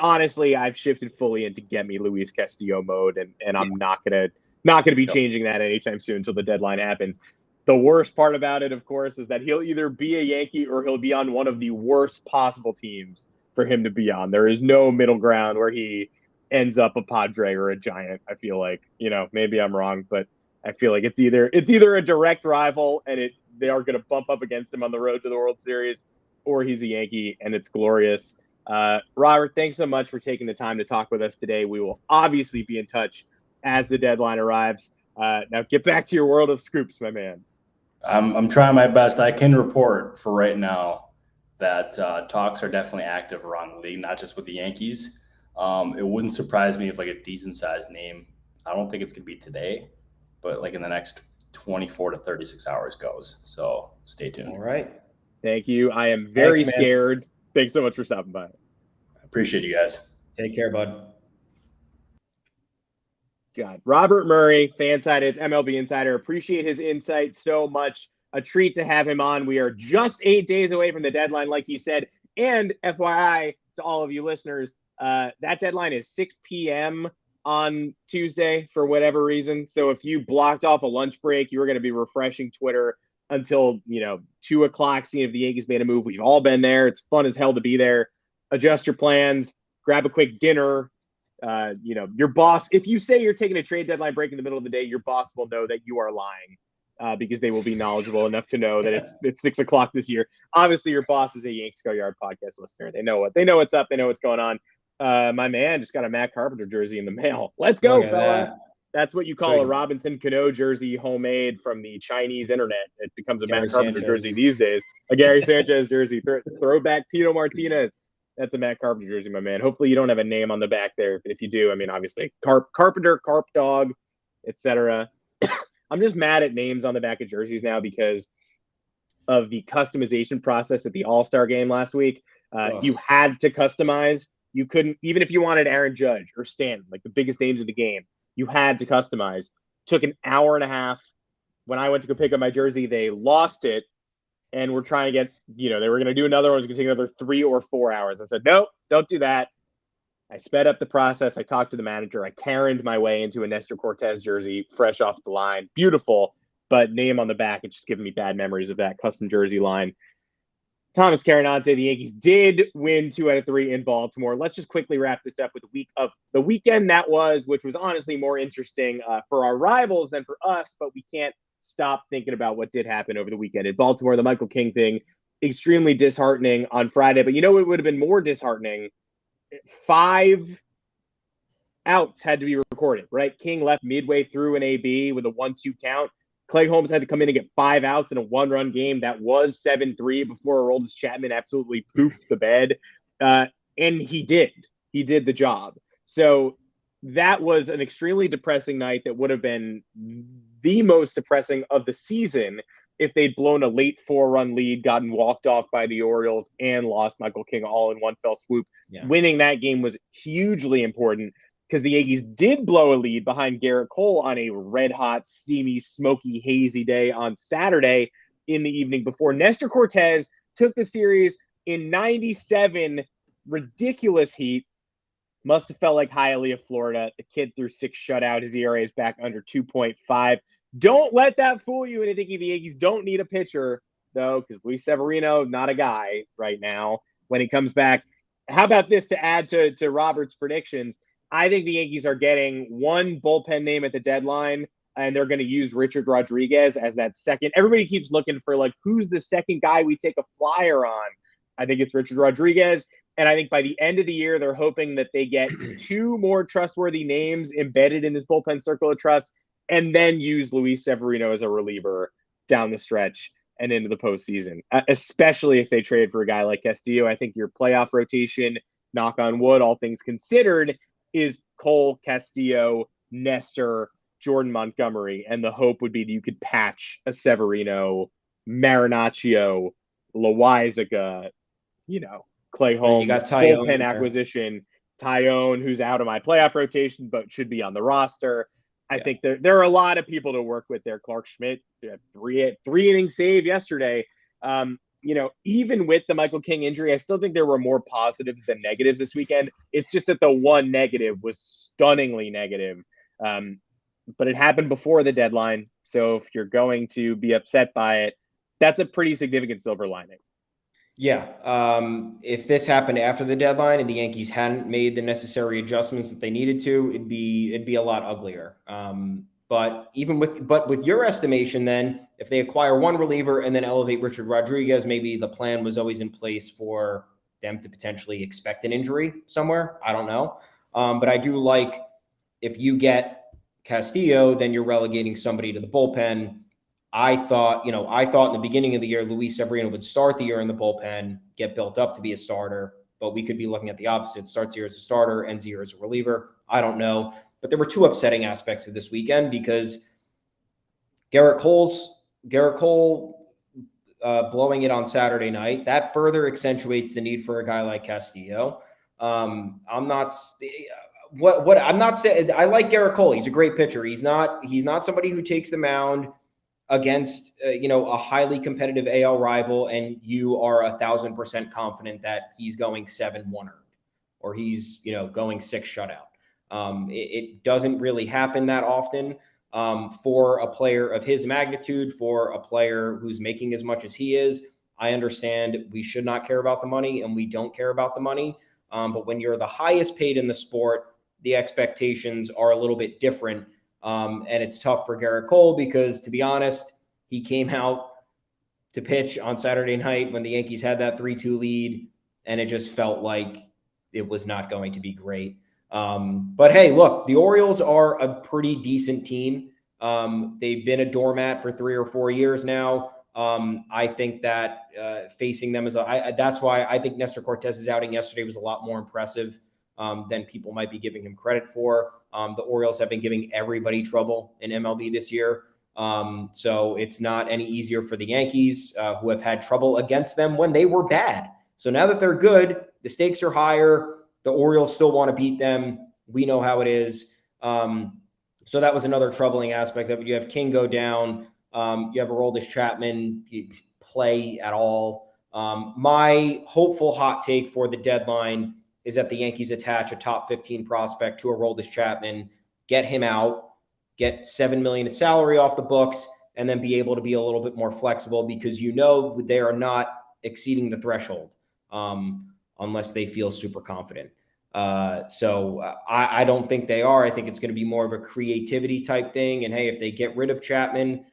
Honestly, I've shifted fully into get me Luis Castillo mode, and I'm not gonna be changing that anytime soon until the deadline happens. The worst part about it, of course, is that he'll either be a Yankee or he'll be on one of the worst possible teams for him to be on. There is no middle ground where he ends up a Padre or a Giant. I feel like, maybe I'm wrong, but I feel like it's either a direct rival and they are going to bump up against him on the road to the World Series, or he's a Yankee and it's glorious. Robert, thanks so much for taking the time to talk with us today. We will obviously be in touch as the deadline arrives. Now get back to your world of scoops, my man. I'm trying my best. I can report for right now that talks are definitely active around the league, not just with the Yankees. It wouldn't surprise me if like a decent sized name, I don't think it's going to be today, but like in the next 24 to 36 hours goes. So stay tuned. All right. Thank you. I am very scared. Thanks so much for stopping by. I appreciate you guys. Take care, bud. God, Robert Murray, Fansided's MLB Insider. Appreciate his insight so much. A treat to have him on. We are just 8 days away from the deadline. Like he said, And FYI to all of you listeners, that deadline is 6 p.m. on Tuesday for whatever reason. So if you blocked off a lunch break, you were going to be refreshing Twitter until 2 o'clock, seeing if the Yankees made a move. We've all been there. It's fun as hell to be there. Adjust your plans, grab a quick dinner. Your boss, if you say you're taking a trade deadline break in the middle of the day, your boss will know that you are lying. Because they will be knowledgeable enough to know that it's 6 o'clock this year. Obviously, your boss is a Yanks Go Yard podcast listener. They know what's up. They know what's going on. My man just got a Matt Carpenter jersey in the mail. Let's go, fella. That's what you call a Robinson Cano jersey, homemade from the Chinese internet. It becomes a Matt Carpenter jersey these days. A Gary Sanchez jersey, throwback Tito Martinez. That's a Matt Carpenter jersey, my man. Hopefully, you don't have a name on the back there. But if you do, I mean, obviously, Carpenter, Carp Dog, etc. I'm just mad at names on the back of jerseys now because of the customization process at the All-Star game last week. You had to customize. You couldn't, even if you wanted Aaron Judge or Stanton, like the biggest names of the game, you had to customize. Took an hour and a half. When I went to go pick up my jersey, they lost it. And we're trying to get, they were going to do another one. It was going to take another 3 or 4 hours. I said, nope, don't do that. I sped up the process. I talked to the manager. I Karen'd my way into a Nestor Cortez jersey, fresh off the line. Beautiful, but name on the back. It's just giving me bad memories of that custom jersey line. Thomas Carinante, the Yankees did win 2 out of 3 in Baltimore. Let's just quickly wrap this up with the weekend that was, which was honestly more interesting for our rivals than for us, but we can't stop thinking about what did happen over the weekend in Baltimore. The Michael King thing, extremely disheartening on Friday, but it would have been more disheartening. 5 outs had to be recorded, right? King left midway through an AB with a 1-2 count. Clay Holmes had to come in and get 5 outs in a 1-run game. That was 7-3 before Aroldis Chapman absolutely pooped the bed. And he did. He did the job. So that was an extremely depressing night that would have been the most depressing of the season if they'd blown a late 4-run lead, gotten walked off by the Orioles, and lost Michael King all in one fell swoop. Yeah. Winning that game was hugely important because the Yankees did blow a lead behind Garrett Cole on a red-hot, steamy, smoky, hazy day on Saturday in the evening before Nestor Cortez took the series in 97 ridiculous heat. Must have felt like Hialeah, Florida. The kid threw 6 shutout. His ERA is back under 2.5. Don't let that fool you into thinking the Yankees don't need a pitcher, though, because Luis Severino, not a guy right now when he comes back. How about this to add to Robert's predictions? I think the Yankees are getting one bullpen name at the deadline, and they're going to use Richard Rodriguez as that second. Everybody keeps looking for, who's the second guy we take a flyer on? I think it's Richard Rodriguez. And I think by the end of the year, they're hoping that they get 2 more trustworthy names embedded in this bullpen circle of trust, and then use Luis Severino as a reliever down the stretch and into the postseason, especially if they trade for a guy like Castillo. I think your playoff rotation, knock on wood, all things considered, is Cole, Castillo, Nestor, Jordan Montgomery. And the hope would be that you could patch a Severino, Marinaccio, Loaizaga, Clay Holmes, you got bullpen acquisition, Tyone, who's out of my playoff rotation, but should be on the roster. I think there are a lot of people to work with there. Clark Schmidt, 3-inning save yesterday. Even with the Michael King injury, I still think there were more positives than negatives this weekend. It's just that the one negative was stunningly negative. But it happened before the deadline. So if you're going to be upset by it, that's a pretty significant silver lining. Yeah. If this happened after the deadline and the Yankees hadn't made the necessary adjustments that they needed to, it'd be a lot uglier. But with your estimation, then if they acquire one reliever and then elevate Richard Rodriguez, maybe the plan was always in place for them to potentially expect an injury somewhere. I don't know. But I do like if you get Castillo, then you're relegating somebody to the bullpen. I thought in the beginning of the year, Luis Severino would start the year in the bullpen, get built up to be a starter, but we could be looking at the opposite. Starts the year as a starter, ends the year as a reliever. I don't know. But there were 2 upsetting aspects of this weekend because Garrett Cole blowing it on Saturday night, that further accentuates the need for a guy like Castillo. I'm not saying I like Garrett Cole. He's a great pitcher. He's not somebody who takes the mound against a highly competitive AL rival, and you are 1,000% confident that he's going 7-1 or he's going 6 shutout. It doesn't really happen that often for a player of his magnitude, for a player who's making as much as he is. I understand we should not care about the money, and we don't care about the money. But when you're the highest paid in the sport, the expectations are a little bit different. And it's tough for Garrett Cole because, to be honest, he came out to pitch on Saturday night when the Yankees had that 3-2 lead, and it just felt like it was not going to be great. But hey, look, the Orioles are a pretty decent team. They've been a doormat for 3 or 4 years now. I think that facing them that's why I think Nestor Cortez's outing yesterday was a lot more impressive than people might be giving him credit for. The Orioles have been giving everybody trouble in MLB this year. So it's not any easier for the Yankees, who have had trouble against them when they were bad. So now that they're good, the stakes are higher. The Orioles still want to beat them. We know how it is. So that was another troubling aspect of it. You have King go down. You have Aroldis Chapman play at all. My hopeful hot take for the deadline is that the Yankees attach a top 15 prospect to Aroldis Chapman, get him out, get $7 million of salary off the books, and then be able to be a little bit more flexible because they are not exceeding the threshold unless they feel super confident. So I don't think they are. I think it's going to be more of a creativity type thing. And hey, if they get rid of Chapman,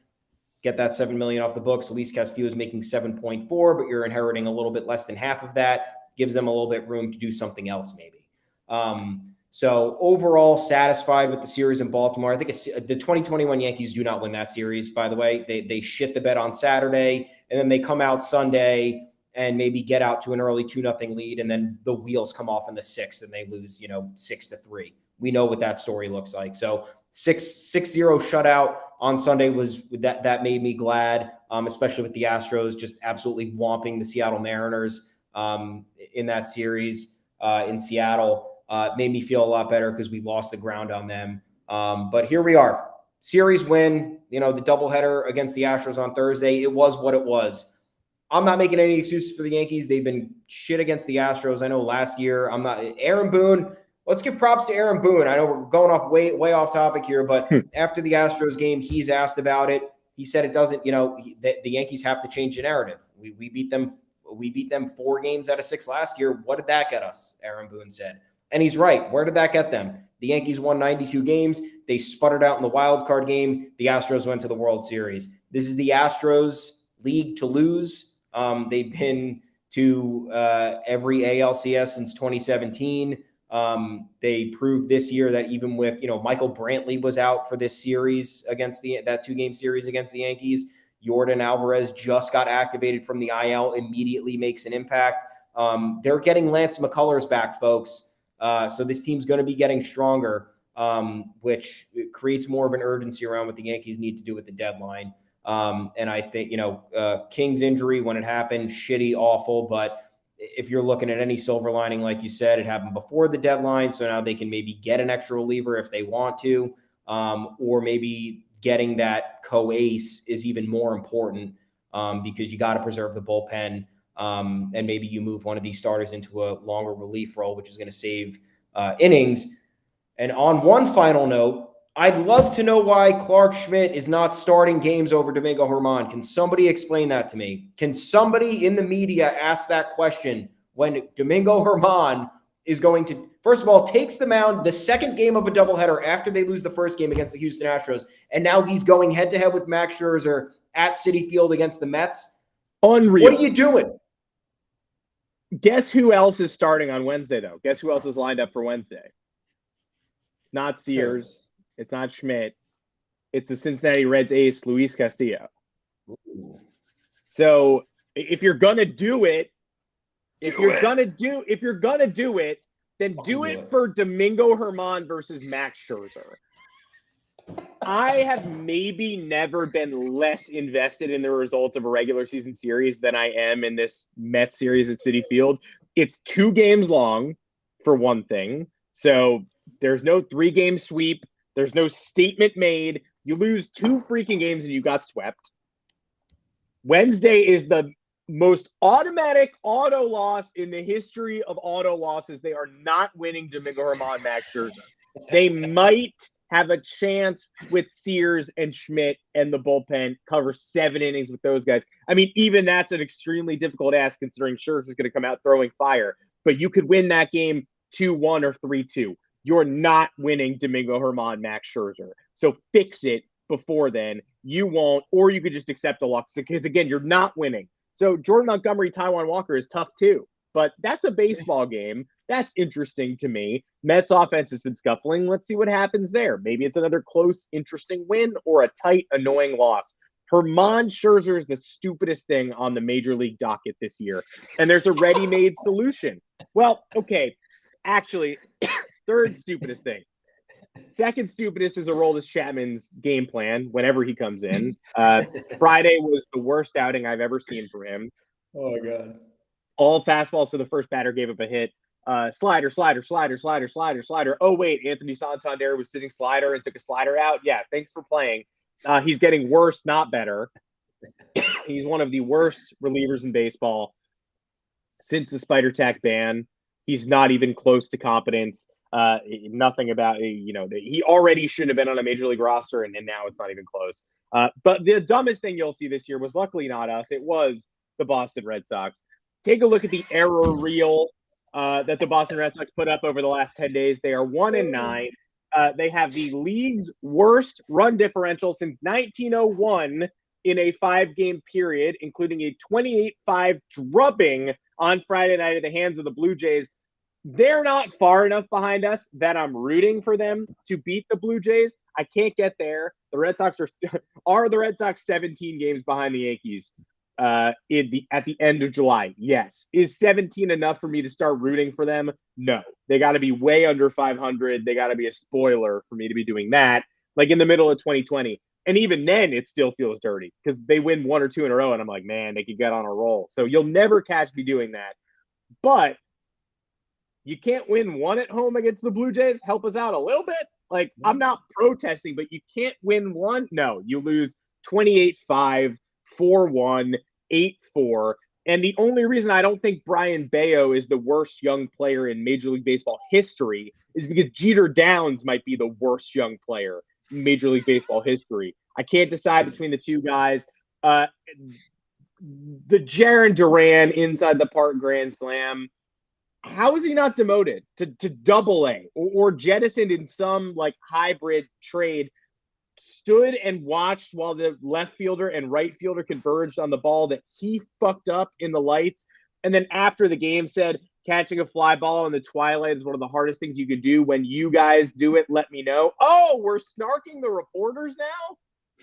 get that $7 million off the books, Luis Castillo is making 7.4, but you're inheriting a little bit less than half of that. Gives them a little bit room to do something else maybe. So overall, satisfied with the series in Baltimore. I think the 2021 Yankees do not win that series, by the way. They shit the bed on Saturday, and then they come out Sunday and maybe get out to an early 2-0 lead, and then the wheels come off in the 6th, and they lose 6-3. We know what that story looks like. So 6-0 shutout on Sunday was that made me glad, especially with the Astros just absolutely whomping the Seattle Mariners in that series in Seattle. Made me feel a lot better because we lost the ground on them. But here we are. Series win, the doubleheader against the Astros on Thursday. It was what it was. I'm not making any excuses for the Yankees. They've been shit against the Astros. I know last year, Aaron Boone. Let's give props to Aaron Boone. I know we're going off way off topic here, but after the Astros game, he's asked about it. He said it doesn't, the Yankees have to change the narrative. We beat them 4 games out of 6 last year. What did that get us? Aaron Boone said. And he's right. Where did that get them? The Yankees won 92 games. They sputtered out in the wild card game. The Astros went to the World Series. This is the Astros league to lose. They've been to every ALCS since 2017. They proved this year that even with, Michael Brantley was out for this series against that 2-game series against the Yankees. Yordan Alvarez just got activated from the IL, immediately makes an impact. They're getting Lance McCullers back, folks. So this team's going to be getting stronger, which creates more of an urgency around what the Yankees need to do with the deadline. And I think, King's injury when it happened, shitty, awful. But if you're looking at any silver lining, like you said, it happened before the deadline. So now they can maybe get an extra reliever if they want to, or maybe getting that co-ace is even more important because you got to preserve the bullpen. And maybe you move one of these starters into a longer relief role, which is going to save innings. And on one final note, I'd love to know why Clark Schmidt is not starting games over Domingo Germán. Can somebody explain that to me? Can somebody in the media ask that question when Domingo Germán is going to, first of all, takes the mound the second game of a doubleheader after they lose the first game against the Houston Astros, and now he's going head-to-head with Max Scherzer at Citi Field against the Mets? Unreal. What are you doing? Guess who else is starting on Wednesday, though? Guess who else is lined up for Wednesday? It's not Sears. It's not Schmidt. It's the Cincinnati Reds ace, Luis Castillo. Ooh. So if you're gonna do it, then do it for Domingo Germán versus Max Scherzer. I have maybe never been less invested in the results of a regular season series than I am in this Mets series at Citi Field. It's 2 games long, for one thing. So there's no 3-game sweep. There's no statement made. You lose 2 freaking games and you got swept. Wednesday is the most automatic auto loss in the history of auto losses. They are not winning Domingo Germán, Max Scherzer. They might have a chance with Sears and Schmidt and the bullpen, cover 7 innings with those guys. I mean, even that's an extremely difficult ask considering Scherzer's going to come out throwing fire. But you could win that game 2-1 or 3-2. You're not winning Domingo Germán, Max Scherzer. So fix it before then. You won't, or you could just accept a loss because, again, you're not winning. So Jordan Montgomery, Taijuan Walker is tough too. But that's a baseball game. That's interesting to me. Mets offense has been scuffling. Let's see what happens there. Maybe it's another close, interesting win or a tight, annoying loss. Germán Scherzer is the stupidest thing on the major league docket this year. And there's a ready-made solution. Well, okay. Actually, third stupidest thing. Second stupidest is Aroldis Chapman's game plan whenever he comes in. Friday was the worst outing I've ever seen from him. Oh, my God. All fastballs to the first batter, gave up a hit. Slider. Oh, wait, Anthony Santander was sitting slider and took a slider out. Yeah, thanks for playing. He's getting worse, not better. He's one of the worst relievers in baseball since the Spider Tack ban. He's not even close to competence. Nothing about, he already shouldn't have been on a major league roster, and now it's not even close. But the dumbest thing you'll see this year was luckily not us. It was the Boston Red Sox. Take a look at the error reel that the Boston Red Sox put up over the last 10 days. They are 1-9. They have the league's worst run differential since 1901 in a 5-game period, including a 28-5 drubbing on Friday night at the hands of the Blue Jays. They're not far enough behind us that I'm rooting for them to beat the Blue Jays. I can't get there. The Red Sox are the Red Sox 17 games behind the Yankees at the end of July? Yes. Is 17 enough for me to start rooting for them? No. They got to be way under 500. They got to be a spoiler for me to be doing that, like in the middle of 2020. And even then, it still feels dirty because they win 1 or 2 in a row, and I'm like, man, they could get on a roll. So you'll never catch me doing that. But you can't win 1 at home against the Blue Jays. Help us out a little bit. Like, I'm not protesting, but you can't win 1. No, you lose 28-5, 4-1, 8-4. And the only reason I don't think Brian Bayo is the worst young player in Major League Baseball history is because Jeter Downs might be the worst young player in Major League Baseball history. I can't decide between the two guys. The Jarren Duran inside the park grand slam. How is he not demoted to Double-A or jettisoned in some like hybrid trade? Stood and watched while the left fielder and right fielder converged on the ball that he fucked up in the lights. And then after the game said, catching a fly ball in the twilight is one of the hardest things you could do. When you guys do it, let me know. Oh, we're snarking the reporters now?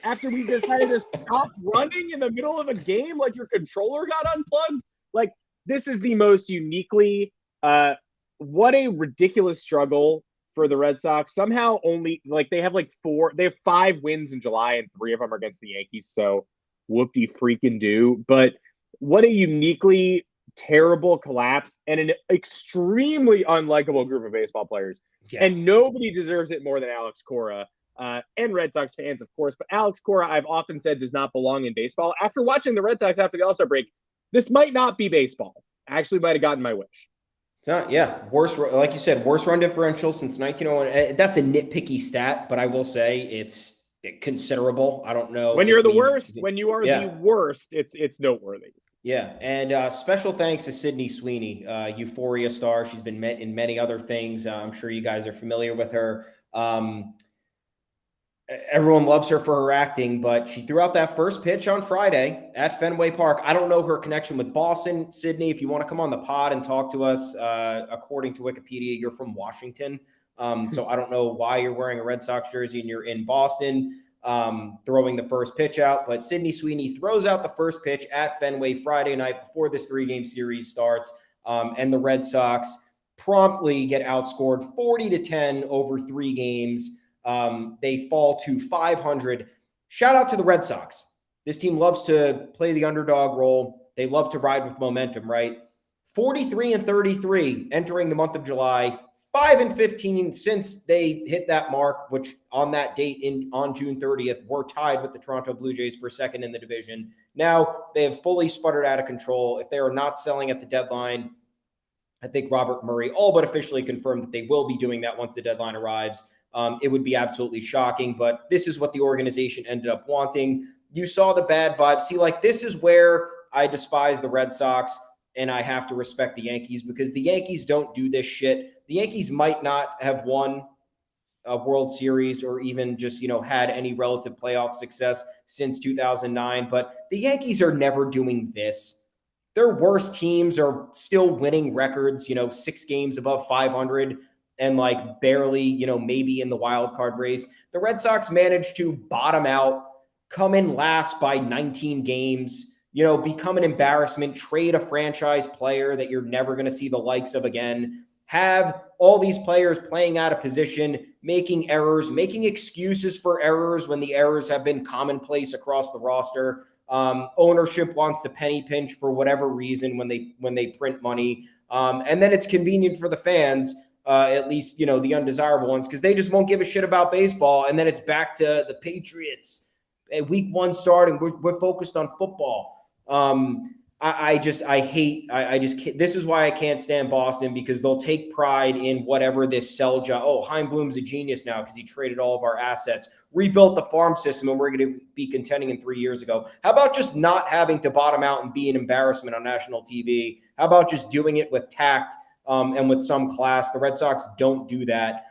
After we decided to stop running in the middle of a game like your controller got unplugged? Like, this is the most uniquely what a ridiculous struggle for the Red Sox. Somehow only they have 5 wins in July and 3 of them are against the Yankees. So whoop-de freaking do. But what a uniquely terrible collapse and an extremely unlikable group of baseball players. Yeah. And nobody deserves it more than Alex Cora and Red Sox fans, of course. But Alex Cora, I've often said, does not belong in baseball. After watching the Red Sox after the All-Star break, this might not be baseball. I actually might have gotten my wish. It's not, worst, like you said, worst run differential since 1901. That's a nitpicky stat, but I will say it's considerable. I don't know. When you're the worst, when you are the worst, it's noteworthy. Yeah, and special thanks to Sydney Sweeney, Euphoria star. She's been met in many other things. I'm sure you guys are familiar with her. Everyone loves her for her acting, but she threw out that first pitch on Friday at Fenway Park. I don't know her connection with Boston. Sydney, if you want to come on the pod and talk to us, according to Wikipedia, you're from Washington. So I don't know why you're wearing a Red Sox jersey and you're in Boston throwing the first pitch out. But Sydney Sweeney throws out the first pitch at Fenway Friday night before this 3-game series starts. And the Red Sox promptly get outscored 40-10 over 3 games. They fall to 500. Shout out to the Red Sox. This team loves to play the underdog role. They love to ride with momentum, right? 43-33 entering the month of July, 5-15 since they hit that mark, which on that date on June 30th, were tied with the Toronto Blue Jays for second in the division. Now they have fully sputtered out of control. If they are not selling at the deadline, I think Robert Murray all but officially confirmed that they will be doing that once the deadline arrives. It would be absolutely shocking, but this is what the organization ended up wanting. You saw the bad vibes. See, like, this is where I despise the Red Sox and I have to respect the Yankees, because the Yankees don't do this shit. The Yankees might not have won a World Series or even just, had any relative playoff success since 2009, but the Yankees are never doing this. Their worst teams are still winning records, 6 games above 500 and like barely, maybe in the wild card race. The Red Sox managed to bottom out, come in last by 19 games, become an embarrassment, trade a franchise player that you're never going to see the likes of again, have all these players playing out of position, making errors, making excuses for errors when the errors have been commonplace across the roster. Ownership wants to penny pinch for whatever reason when they print money. And then it's convenient for the fans, at least, the undesirable ones, because they just won't give a shit about baseball. And then it's back to the Patriots. Week 1 starting, we're focused on football. This is why I can't stand Boston, because they'll take pride in whatever this sell job. Oh, Heimblum's a genius now because he traded all of our assets, rebuilt the farm system, and we're going to be contending in 3 years ago. How about just not having to bottom out and be an embarrassment on national TV? How about just doing it with tact and with some class? The Red Sox don't do that.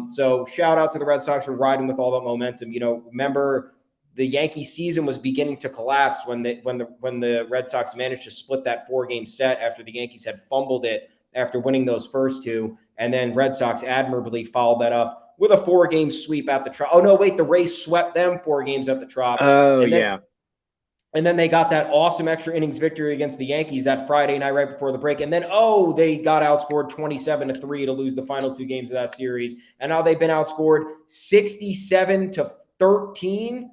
So shout out to the Red Sox for riding with all that momentum. Remember, the Yankee season was beginning to collapse when the Red Sox managed to split that 4-game set after the Yankees had fumbled it after winning those first 2. And then Red Sox admirably followed that up with a 4-game sweep at the Trop. Oh, no, wait, the Rays swept them 4 games at the Trop. Oh, yeah. And then they got that awesome extra innings victory against the Yankees that Friday night right before the break. And then, they got outscored 27-3 to lose the final 2 games of that series. And now they've been outscored 67-13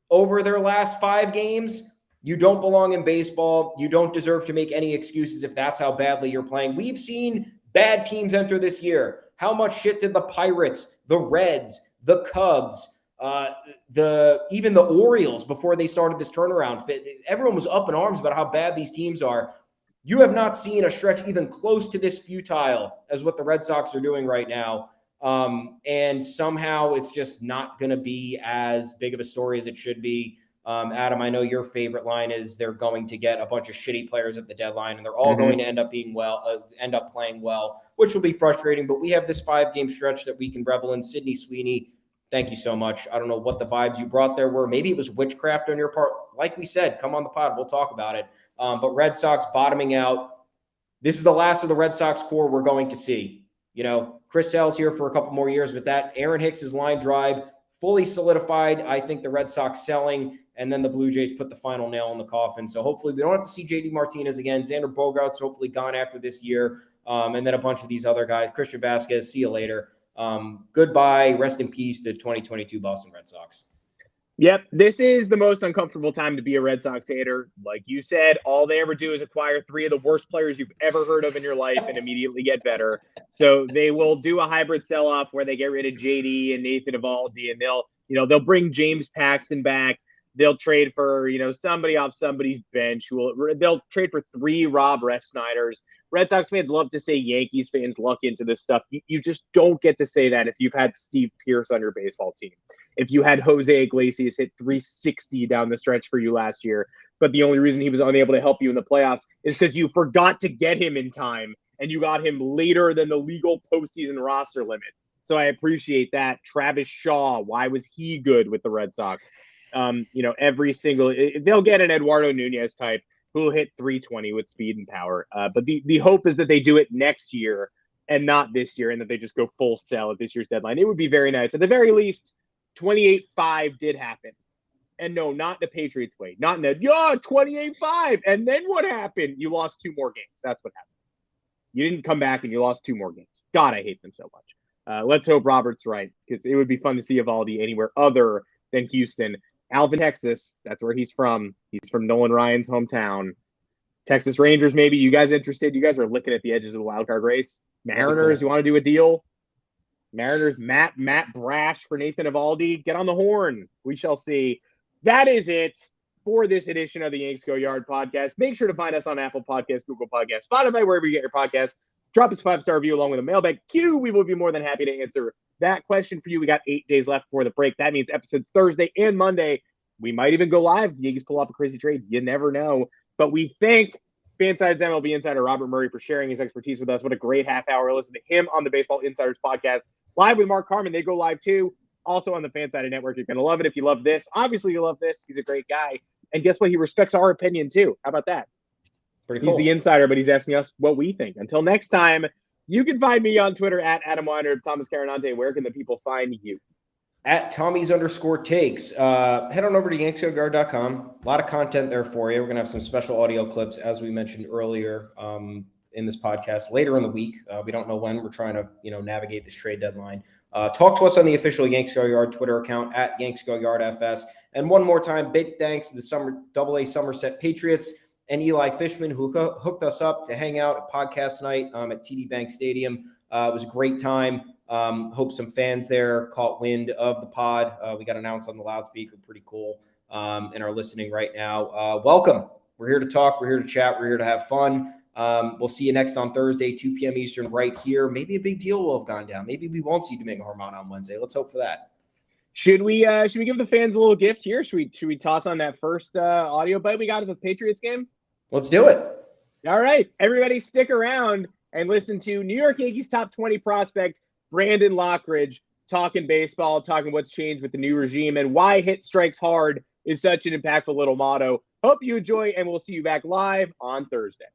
over their last 5 games. You don't belong in baseball. You don't deserve to make any excuses if that's how badly you're playing. We've seen bad teams enter this year. How much shit did the Pirates, the Reds, the Cubs, even the Orioles before they started this turnaround? Everyone was up in arms about how bad these teams are. You have not seen a stretch even close to this futile as what the Red Sox are doing right now. And somehow it's just not going to be as big of a story as it should be. Adam, I know your favorite line is they're going to get a bunch of shitty players at the deadline, and they're all going to end up playing well, which will be frustrating. But we have this 5-game stretch that we can revel in. Sydney Sweeney, thank you so much. I don't know what the vibes you brought there were. Maybe it was witchcraft on your part. Like we said, come on the pod. We'll talk about it. But Red Sox bottoming out. This is the last of the Red Sox core we're going to see. Chris Sale's here for a couple more years, but that Aaron Hicks's line drive fully solidified. I think the Red Sox selling, and then the Blue Jays put the final nail in the coffin. So hopefully we don't have to see JD Martinez again. Xander Bogaerts hopefully gone after this year. And then a bunch of these other guys. Christian Vasquez, see you later. Goodbye. Rest in peace to 2022 Boston Red Sox. Yep, this is the most uncomfortable time to be a Red Sox hater. Like you said, all they ever do is acquire 3 of the worst players you've ever heard of in your life and immediately get better. So they will do a hybrid sell-off where they get rid of JD and Nathan Eovaldi, and they'll bring James Paxton back. They'll trade for, somebody off somebody's bench. They'll trade for 3 Rob Refsnyders. Red Sox fans love to say Yankees fans luck into this stuff. You just don't get to say that if you've had Steve Pearce on your baseball team. If you had Jose Iglesias hit 360 down the stretch for you last year, but the only reason he was unable to help you in the playoffs is because you forgot to get him in time and you got him later than the legal postseason roster limit. So I appreciate that. Travis Shaw, why was he good with the Red Sox? They'll get an Eduardo Nunez type who will hit 320 with speed and power. But the hope is that they do it next year and not this year, and that they just go full sell at this year's deadline. It would be very nice. At the very least, 28-5 did happen. And no, not the Patriots way. Not in the 28-5. And then what happened? You lost 2 more games. That's what happened. You didn't come back and you lost 2 more games. God, I hate them so much. Let's hope Robert's right, because it would be fun to see Eovaldi anywhere other than Houston. Alvin, Texas, that's where he's from. He's from Nolan Ryan's hometown. Texas Rangers, maybe. You guys interested? You guys are looking at the edges of the wild card race. Mariners, cool. you want to do a deal? Mariners, Matt Brash for Nathan Eovaldi. Get on the horn. We shall see. That is it for this edition of the Yanks Go Yard podcast. Make sure to find us on Apple Podcasts, Google Podcasts, Spotify, wherever you get your podcasts. Drop us a 5-star review along with a mailbag Q. We will be more than happy to answer that question for you. We got 8 days left before the break. That means episodes Thursday and Monday. We might even go live. The Yankees pull off a crazy trade. You never know. But we thank Fanside's MLB insider Robert Murray for sharing his expertise with us. What a great half hour. Listen to him on the Baseball Insiders podcast. Live with Mark Carman. They go live too. Also on the Fansided Network. You're going to love it if you love this. Obviously, you love this. He's a great guy. And guess what? He respects our opinion too. How about that? Pretty cool. He's the insider, but he's asking us what we think. Until next time, you can find me on Twitter at Adam Weiner. Thomas Carinante. Where can the people find you? At Tommy's_takes. Head on over to yanksgoyard.com. A lot of content there for you. We're going to have some special audio clips, as we mentioned earlier, in this podcast later in the week. We don't know when. We're trying to, navigate this trade deadline. Talk to us on the official Yanks Go Yard Twitter account at Yanks Go Yard FS. And one more time, big thanks to the AA Somerset Patriots and Eli Fishman, who hooked us up to hang out at podcast night at TD Bank Stadium. It was a great time. Hope some fans there caught wind of the pod. We got announced on the loudspeaker. Pretty cool. And are listening right now. Welcome. We're here to talk. We're here to chat. We're here to have fun. We'll see you next on Thursday, 2 p.m. Eastern, right here. Maybe a big deal will have gone down. Maybe we won't see Domingo Germán on Wednesday. Let's hope for that. Should we give the fans a little gift here? Should we toss on that first audio bite we got at the Patriots game? Let's do it. All right, everybody, stick around and listen to New York Yankees top 20 prospect Brandon Lockridge talking baseball, talking what's changed with the new regime and why hit strikes hard is such an impactful little motto. Hope you enjoy, and we'll see you back live on Thursday.